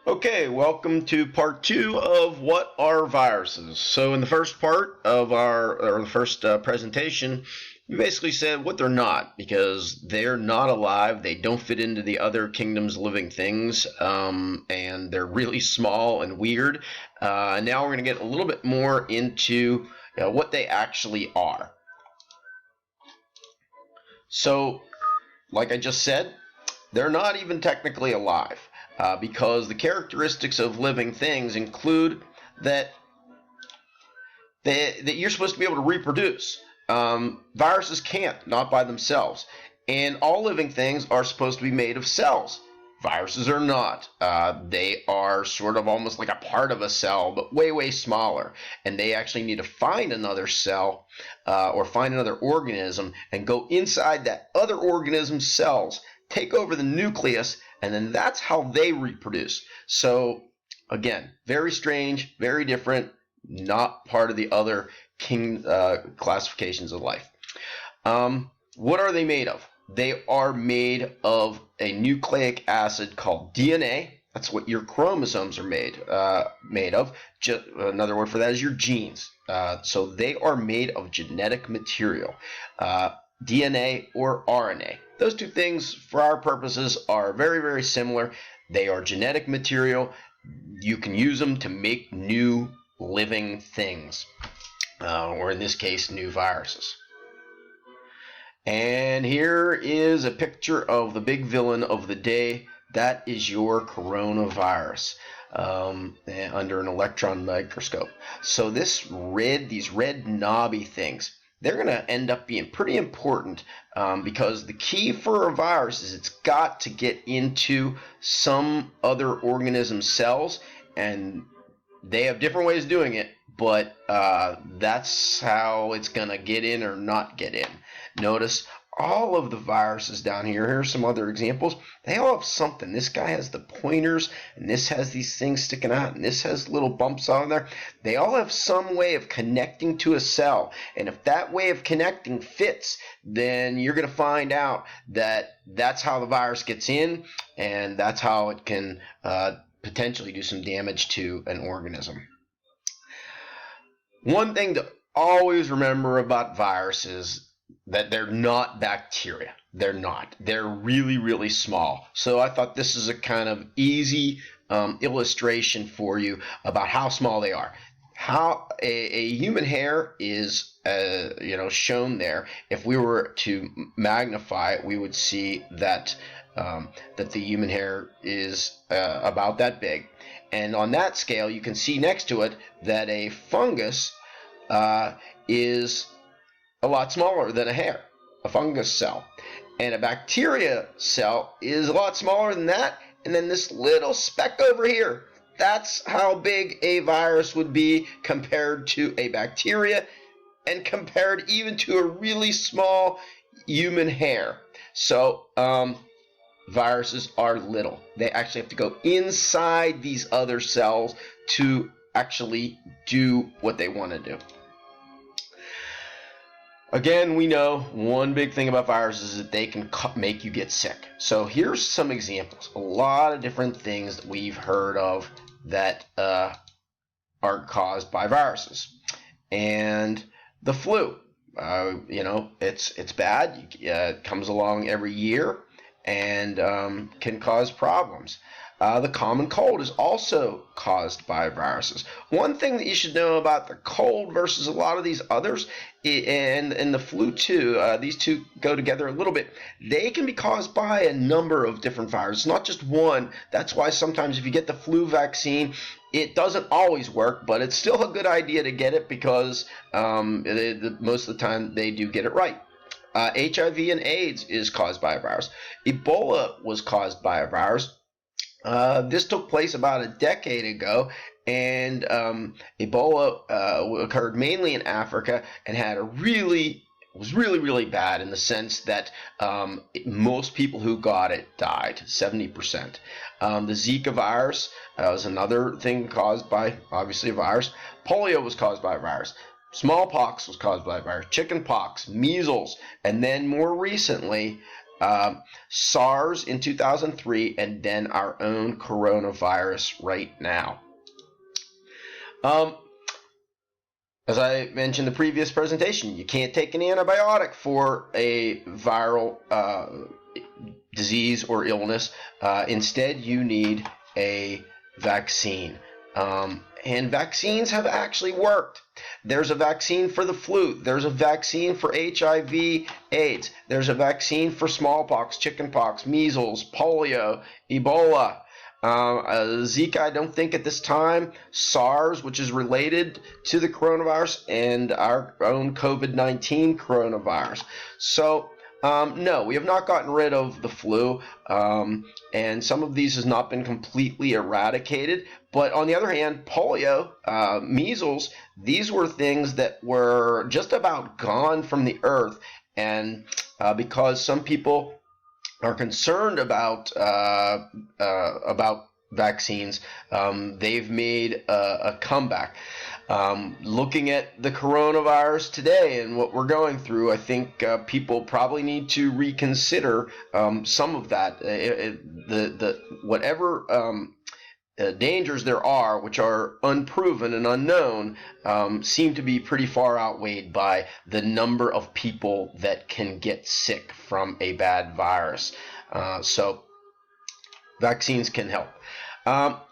Okay, welcome to part two of what are viruses. So in the first part of the first presentation, we basically said what they're not, because they're not alive, they don't fit into the other kingdom's living things, and they're really small and weird. And now we're going to get a little bit more into what they actually are. So, like I just said, they're not even technically alive. Because the characteristics of living things include that you're supposed to be able to reproduce. Viruses can't, not by themselves. And all living things are supposed to be made of cells. Viruses are not. They are sort of almost like a part of a cell, but way, way smaller. And they actually need to find another cell or find another organism and go inside that other organism's cells, take over the nucleus, and then that's how they reproduce. So, again, very strange, very different, not part of the other classifications of life. What are they made of? They are made of a nucleic acid called DNA. That's what your chromosomes are made of. Another word for that is your genes. So they are made of genetic material. DNA or RNA. Those two things, for our purposes, are very, very similar. They are genetic material. You can use them to make new living things, or in this case, new viruses. And here is a picture of the big villain of the day. That is your coronavirus under an electron microscope. So these red knobby things, they're going to end up being pretty important because the key for a virus is it's got to get into some other organism's cells, and they have different ways of doing it, but that's how it's going to get in or not get in. Notice all of the viruses down here. Here are some other examples. They all have something. This guy has the pointers, and this has these things sticking out, and this has little bumps on there. They all have some way of connecting to a cell, and if that way of connecting fits, then you're going to find out that that's how the virus gets in, and that's how it can potentially do some damage to an organism. One thing to always remember about viruses, that they're not bacteria. They're not. They're really, really small. So I thought this is a kind of easy illustration for you about how small they are. How a human hair is shown there. If we were to magnify it, we would see that that the human hair is about that big. And on that scale, you can see next to it that a fungus is a lot smaller than a hair, a fungus cell. And a bacteria cell is a lot smaller than that. And then this little speck over here, that's how big a virus would be compared to a bacteria and compared even to a really small human hair. So viruses are little. They actually have to go inside these other cells to actually do what they want to do. Again, we know one big thing about viruses is that they can make you get sick. So here's some examples. A lot of different things that we've heard of that are caused by viruses. And the flu, it's bad. It comes along every year and can cause problems. The common cold is also caused by viruses. One thing that you should know about the cold versus a lot of these others, and the flu too, these two go together a little bit, they can be caused by a number of different viruses, not just one. That's why sometimes if you get the flu vaccine, it doesn't always work, but it's still a good idea to get it because most of the time they do get it right. HIV and AIDS is caused by a virus. Ebola was caused by a virus. This took place about a decade ago, and Ebola occurred mainly in Africa and was really, really bad in the sense that most people who got it died, 70%. The Zika virus was another thing caused by, obviously, a virus. Polio was caused by a virus. Smallpox was caused by a virus. Chickenpox, measles, and then more recently, SARS in 2003, and then our own coronavirus right now. As I mentioned in the previous presentation, you can't take an antibiotic for a viral disease or illness. Instead, you need a vaccine. And vaccines have actually worked. There's a vaccine for the flu. There's a vaccine for HIV/AIDS. There's a vaccine for smallpox, chickenpox, measles, polio, Ebola. Zika, I don't think at this time. SARS, which is related to the coronavirus, and our own COVID-19 coronavirus. So, no, we have not gotten rid of the flu, and some of these has not been completely eradicated. But on the other hand, polio, measles, these were things that were just about gone from the earth, and because some people are concerned about vaccines, they've made a comeback. Looking at the coronavirus today and what we're going through, I think people probably need to reconsider some of that. Whatever dangers there are, which are unproven and unknown, seem to be pretty far outweighed by the number of people that can get sick from a bad virus. So vaccines can help.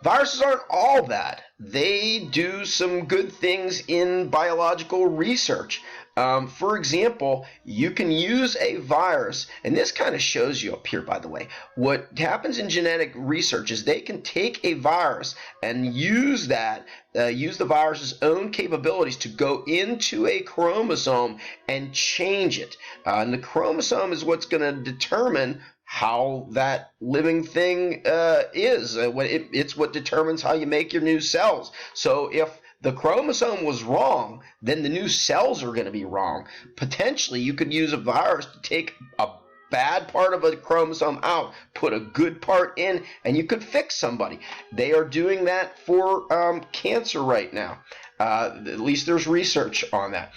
Viruses aren't all bad. They do some good things in biological research. For example, you can use a virus, and this kind of shows you up here, by the way. What happens in genetic research is they can take a virus and use the virus's own capabilities to go into a chromosome and change it. And the chromosome is what's going to determine how that living thing is. It's what determines how you make your new cells. So if the chromosome was wrong, then the new cells are going to be wrong. Potentially, you could use a virus to take a bad part of a chromosome out, put a good part in, and you could fix somebody. They are doing that for cancer right now. At least there's research on that.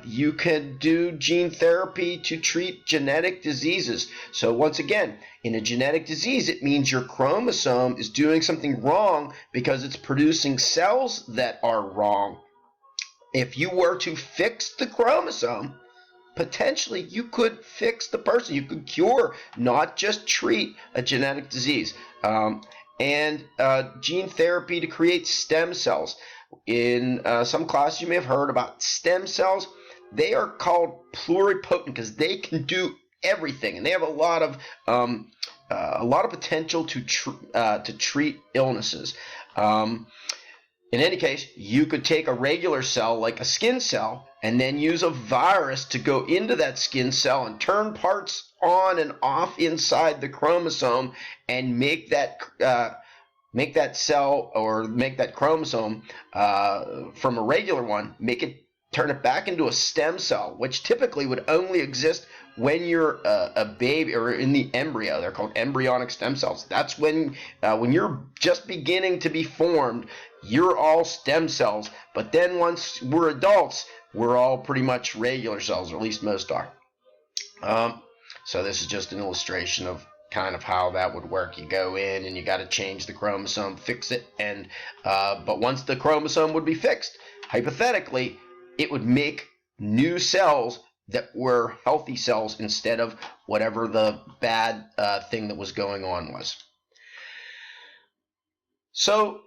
You can do gene therapy to treat genetic diseases. So once again, in a genetic disease, it means your chromosome is doing something wrong because it's producing cells that are wrong. If you were to fix the chromosome, potentially you could fix the person. You could cure, not just treat a genetic disease. And gene therapy to create stem cells. In some classes you may have heard about stem cells. They are called pluripotent because they can do everything, and they have a lot of potential to treat illnesses. In any case, you could take a regular cell like a skin cell and then use a virus to go into that skin cell and turn parts on and off inside the chromosome and make that cell or make that chromosome from a regular one, turn it back into a stem cell, which typically would only exist when you're a baby or in the embryo. They're called embryonic stem cells. That's when you're just beginning to be formed, you're all stem cells. But then once we're adults, we're all pretty much regular cells, or at least most are. So this is just an illustration of kind of how that would work. You go in and you got to change the chromosome, fix it, and but once the chromosome would be fixed, hypothetically, it would make new cells that were healthy cells instead of whatever the bad thing that was going on was. So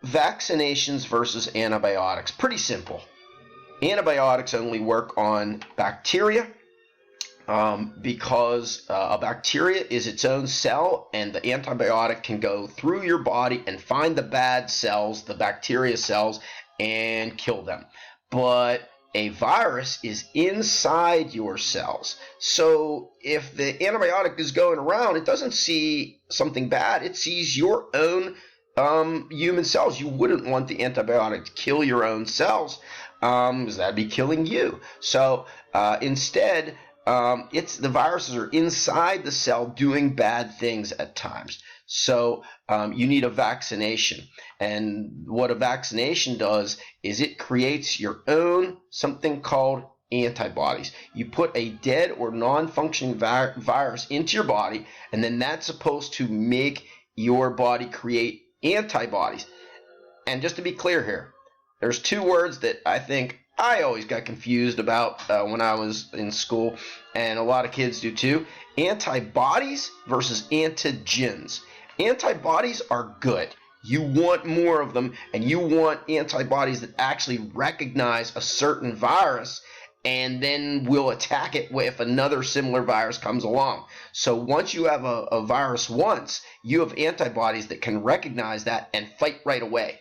vaccinations versus antibiotics, pretty simple. Antibiotics only work on bacteria. Because a bacteria is its own cell, and the antibiotic can go through your body and find the bad cells, the bacteria cells, and kill them. But a virus is inside your cells. So if the antibiotic is going around, it doesn't see something bad. It sees your own human cells. You wouldn't want the antibiotic to kill your own cells, because that'd be killing you. So instead, the viruses are inside the cell doing bad things at times. So you need a vaccination. And what a vaccination does is it creates your own something called antibodies. You put a dead or non-functioning virus into your body, and then that's supposed to make your body create antibodies. And just to be clear here, there's two words that I think I always got confused about when I was in school, and a lot of kids do too. Antibodies versus antigens. Antibodies are good. You want more of them, and you want antibodies that actually recognize a certain virus and then will attack it if another similar virus comes along. So once you have a virus once, you have antibodies that can recognize that and fight right away.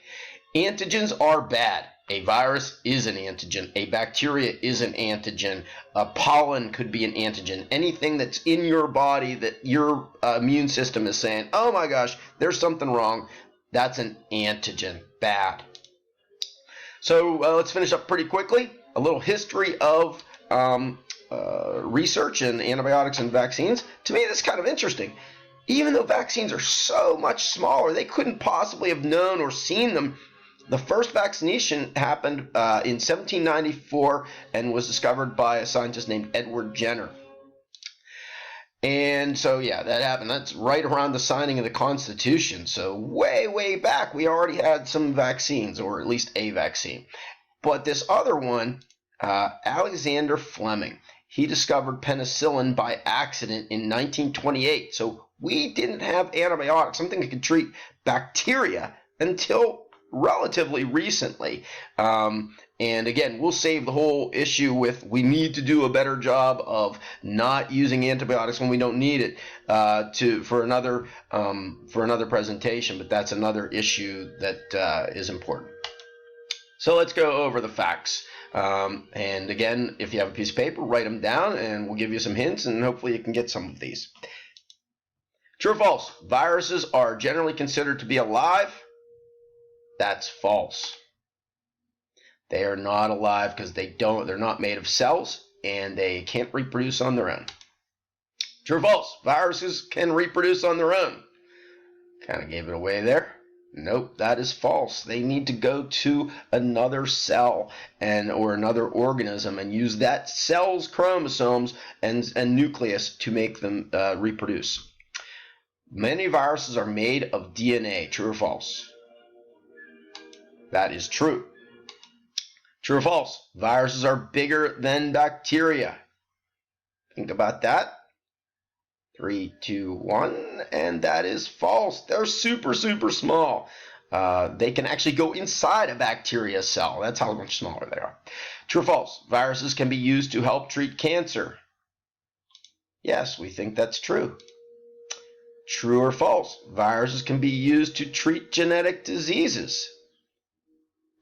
Antigens are bad. A virus is an antigen. A bacteria is an antigen. A pollen could be an antigen. Anything that's in your body that your immune system is saying, oh my gosh, there's something wrong, that's an antigen. Bad. So let's finish up pretty quickly. A little history of research in antibiotics and vaccines. To me, that's kind of interesting. Even though vaccines are so much smaller, they couldn't possibly have known or seen them. The first vaccination happened in 1794 and was discovered by a scientist named Edward Jenner. And so, yeah, that happened. That's right around the signing of the Constitution. So way, way back, we already had some vaccines, or at least a vaccine. But this other one, Alexander Fleming, he discovered penicillin by accident in 1928. So we didn't have antibiotics, something that could treat bacteria, until relatively recently. And again, we'll save the whole issue with we need to do a better job of not using antibiotics when we don't need it for another presentation. But that's another issue that is important. So let's go over the facts. And again, if you have a piece of paper, write them down, and we'll give you some hints, and hopefully you can get some of these. True or false? Viruses are generally considered to be alive. That's false. They are not alive because they're not made of cells, and they can't reproduce on their own. True or false? Viruses can reproduce on their own. Kind of gave it away there. Nope, that is false. They need to go to another cell or another organism and use that cell's chromosomes and nucleus to make them reproduce. Many viruses are made of DNA. True or false? That is true. True or false? Viruses are bigger than bacteria. Think about that. 3, 2, 1, and that is false. They're super, super small. They can actually go inside a bacteria cell. That's how much smaller they are. True or false? Viruses can be used to help treat cancer. Yes, we think that's true. True or false? Viruses can be used to treat genetic diseases.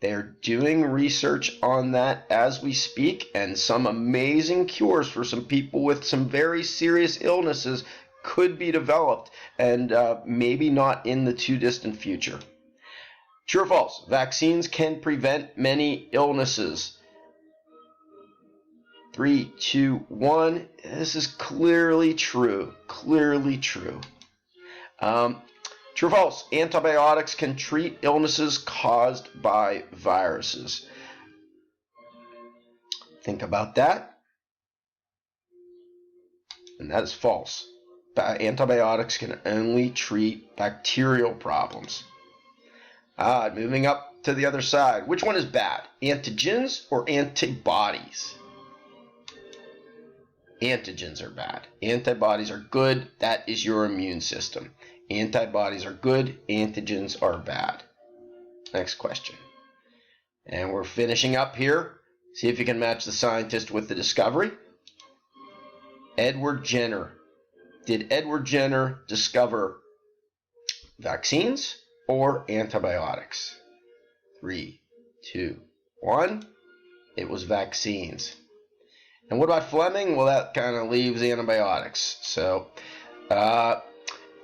They're doing research on that as we speak, and some amazing cures for some people with some very serious illnesses could be developed, and maybe not in the too distant future. True or false? Vaccines can prevent many illnesses. 3, 2, 1. This is clearly true. Clearly true. True or false? Antibiotics can treat illnesses caused by viruses. Think about that. And that is false. Antibiotics can only treat bacterial problems. Moving up to the other side. Which one is bad? Antigens or antibodies? Antigens are bad. Antibodies are good. That is your immune system. Antibodies are good. Antigens are bad. Next question. And we're finishing up here. See if you can match the scientist with the discovery. Edward Jenner. Did Edward Jenner discover vaccines or antibiotics? 3, 2, 1. It was vaccines. And what about Fleming? Well, that kind of leaves antibiotics. So,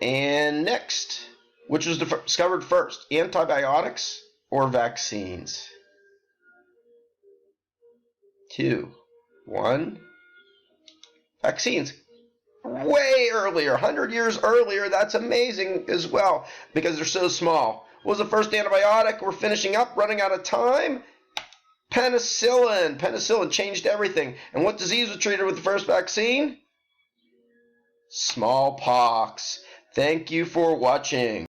and next, which was discovered first, antibiotics or vaccines? 2, 1. Vaccines. Way earlier, 100 years earlier. That's amazing as well because they're so small. What was the first antibiotic? We're finishing up, running out of time. Penicillin. Penicillin changed everything. And what disease was treated with the first vaccine? Smallpox. Thank you for watching.